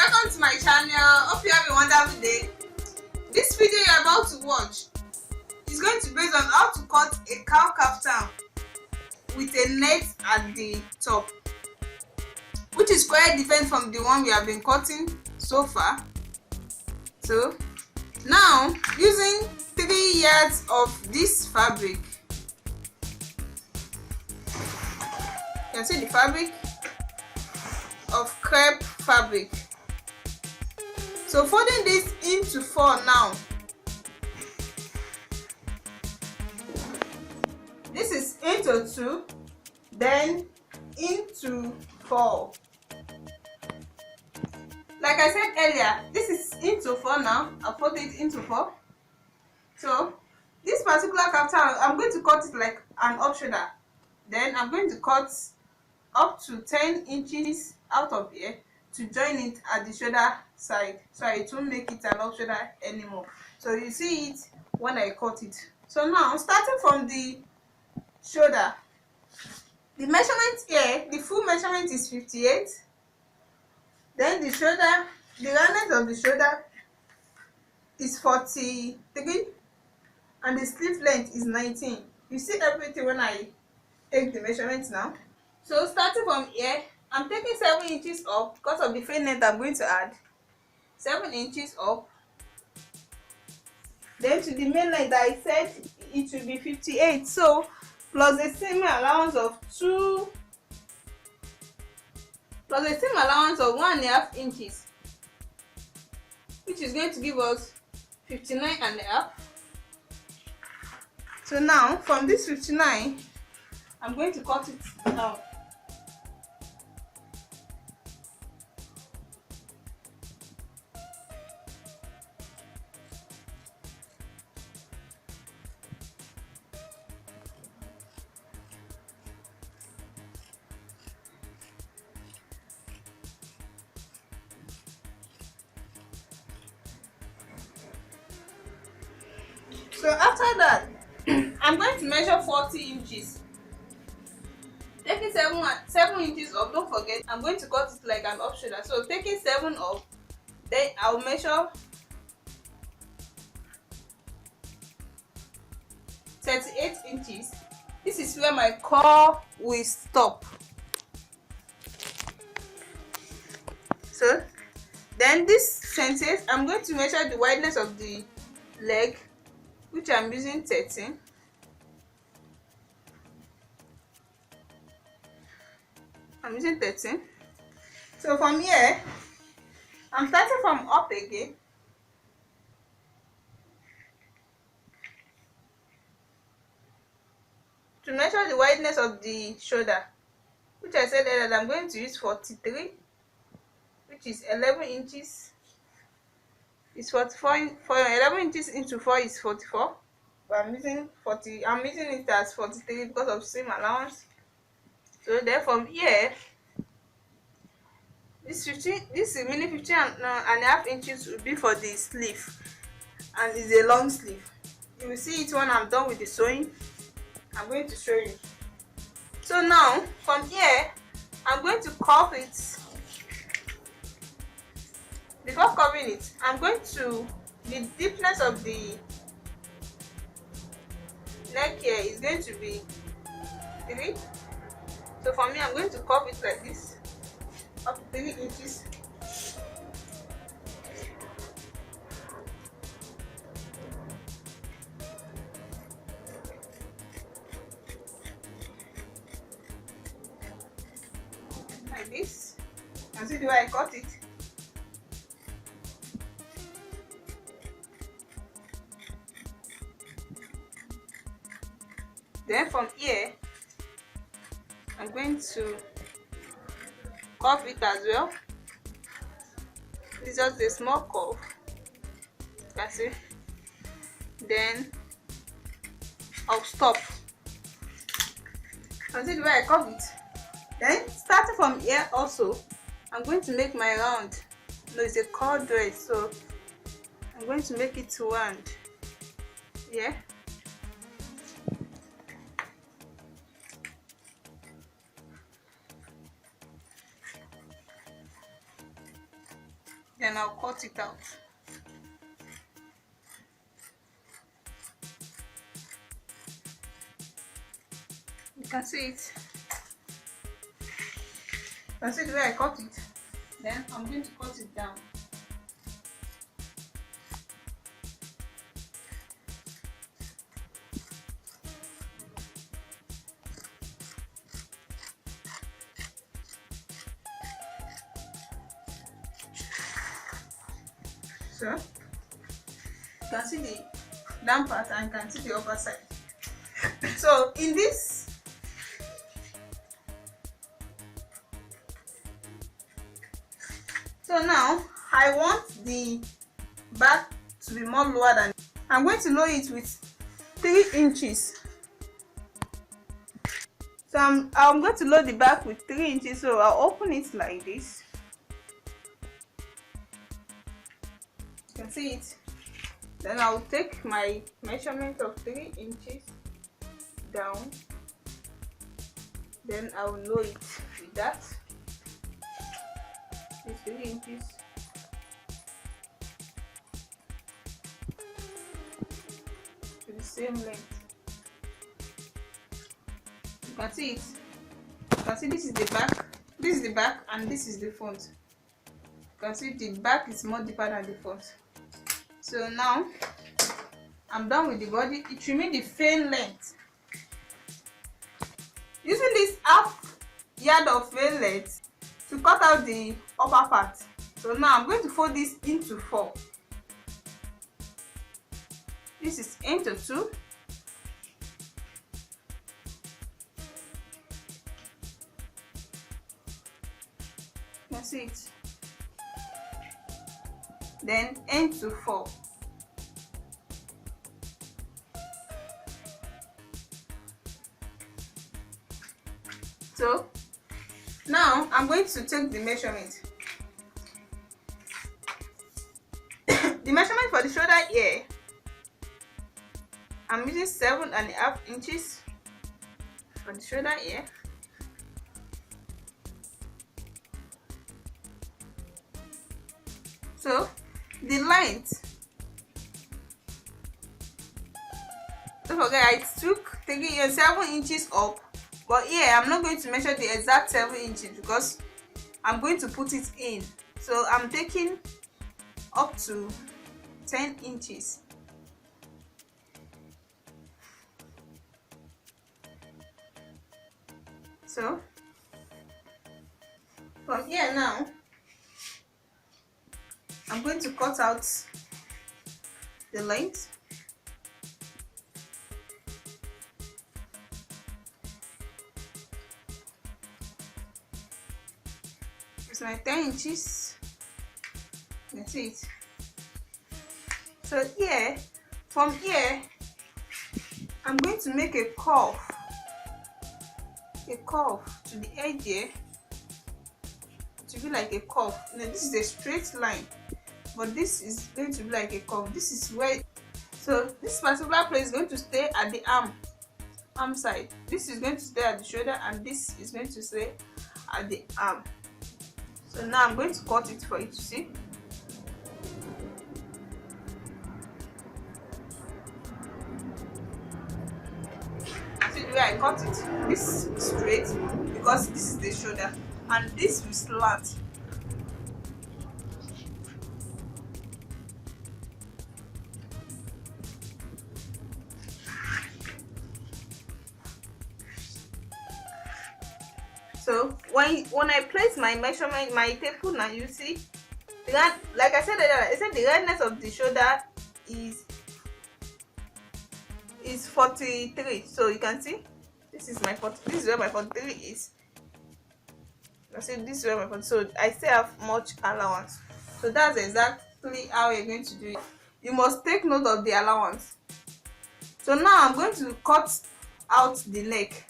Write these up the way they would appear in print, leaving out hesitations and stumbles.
Welcome to my channel. Hope you have a wonderful day. This video you're about to watch is going to be based on how to cut a cowl kaftan with a net at the top, which is quite different from the one we have been cutting so far. So now, using 3 yards of this fabric, you can see the fabric of crepe fabric. So folding this into 4 now. This is into 2, then into 4. Like I said earlier, this is into 4 now. I'll fold it into 4. So this particular kaftan, I'm going to cut it like an up shoulder. Then I'm going to cut up to 10 inches out of here to join it at the shoulder side, so it won't make it an up shoulder anymore. So you see it when I cut it. So now, starting from the shoulder, the measurement here, the full measurement is 58. Then the shoulder, the roundness of the shoulder is 43, and the sleeve length is 19. You see everything when I take the measurements now. So starting from here, I'm taking 7 inches up because of the frame length I'm going to add. 7 inches up. Then to the main line that I said it will be 58. So plus a seam allowance of 2, plus a seam allowance of 1.5 inches, which is going to give us 59.5. So now from this 59, I'm going to cut it down. So after that, I'm going to measure 40 inches. Taking 7 inches up, don't forget, I'm going to cut it like an up shoulder. So taking 7 up, then I'll measure 38 inches. This is where my core will stop. So then this sentence, I'm going to measure the wideness of the leg, which I'm using 13. I'm using 13. So from here, I'm starting from up again. To measure the wideness of the shoulder, which I said earlier, I'm going to use 43, which is 11 inches. It's 44. For 11 inches into 4 is 44. But I'm using it as 43 because of seam allowance. So then from here, this remaining 15.5 inches will be for the sleeve, and it's a long sleeve. You will see it when I'm done with the sewing. I'm going to show you. So now from here, I'm going to curve it. Before covering it, I'm going to, the deepness of the neck here is going to be 3. So for me, I'm going to curve it like this, up to 3 inches. Like this. And see the way I cut it. Then from here, I'm going to curve it as well. It's just a small curve. You can see. Then I'll stop. And see the way I curve it. Then starting from here also, I'm going to make my round. No, it's a cord dress, so I'm going to make it round. Yeah. then I'll cut it out. You can see it. You can see the way I cut it. Then I'm going to cut it down. So you can see the down part and you can see the upper side. So in this, so now I want the back to be more lower than. I'm going to lower it with 3 inches. So I'm going to load the back with 3 inches. So I'll open it like this. You can see it. Then I'll take my measurement of 3 inches down. Then I'll load it with that. It's 3 inches. To the same length. You can see it. You can see this is the back. This is the back and this is the front. You can see the back is more deeper than the front. So now I'm done with the body. It remains the same length. Using this half yard of veil length to cut out the upper part. So now I'm going to fold this into 4. This is into 2. You can see it. Then into 4. So now I'm going to take the measurement. The measurement for the shoulder here, I'm using 7.5 inches for the shoulder here. So the length, don't forget I took 7 inches up, but here I'm not going to measure the exact 7 inches because I'm going to put it in. So I'm taking up to 10 inches. So from here now, I'm going to cut out the length. It's my 10 inches. You can see it. So here, from here, I'm going to make a curve to the edge here to be like a curve. Now this is a straight line, but this is going to be like a curve. This is where, so this particular place is going to stay at the arm side. This is going to stay at the shoulder, and this is going to stay at the arm. So now I'm going to cut it for you to see. See the way I cut it? This is straight because this is the shoulder, and this will slant. So when I place my measurement, my tape, now you see, like I said earlier, I said the redness of the shoulder is 43. So you can see this is my 40. This is where my 43 is. I see this is where my 40. So I still have much allowance. So that's exactly how you're going to do it. You must take note of the allowance. So now I'm going to cut out the neck.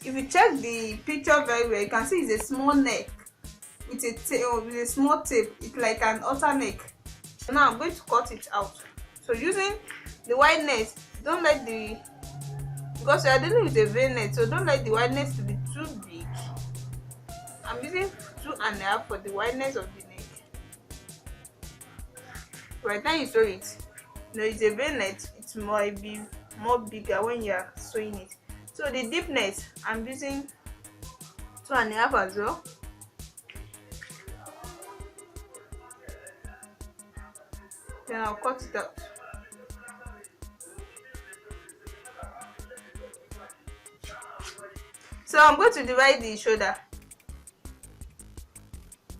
If you check the picture very well, you can see it's a small neck with a small tape. It's like an outer neck. So now I'm going to cut it out. So using the wideness, don't let the, because you are dealing with a veil net, so don't let the wideness to be too big. I'm using 2.5 for the wideness of the neck. by the time you sew it, it's a v-net, it might be more bigger when you are sewing it. So the deepness, I'm using 2.5 as well. Then I'll cut it out. So I'm going to divide the shoulder.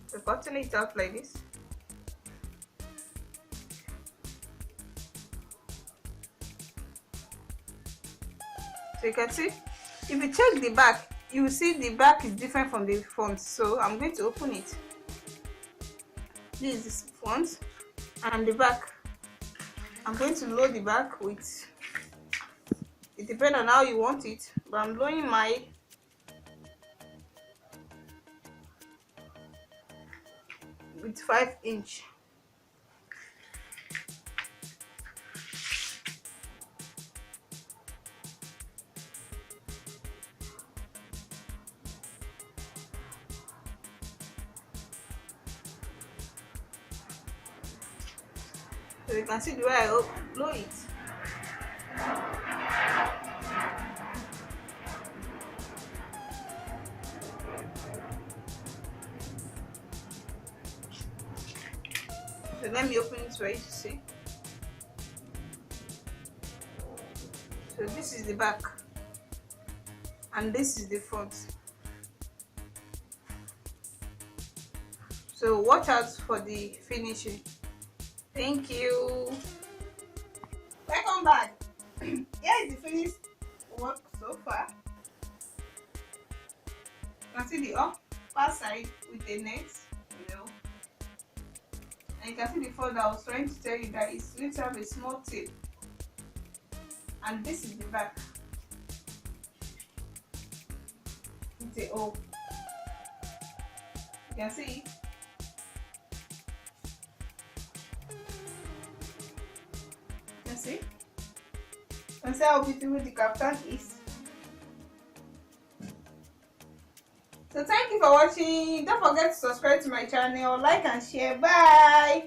So cutting it out like this. So you can see, if you check the back, you will see the back is different from the front. So I'm going to open it. This is the front and the back. I'm going to load the back with, it depends on how you want it, but I'm loading my with 5-inch. So you can see the way I blow it. So let me open it for you to see. So this is the back and this is the front. So watch out for the finishing. Thank you. Welcome back. Here is the finished work so far. You can see the upper side with the net, and you can see the front. I was trying to tell you that it's going to have a small tail, and this is the back. It's a O. You can see it. See? And see how beautiful the kaftan is. So thank you for watching. Don't forget to subscribe to my channel, like and share. Bye.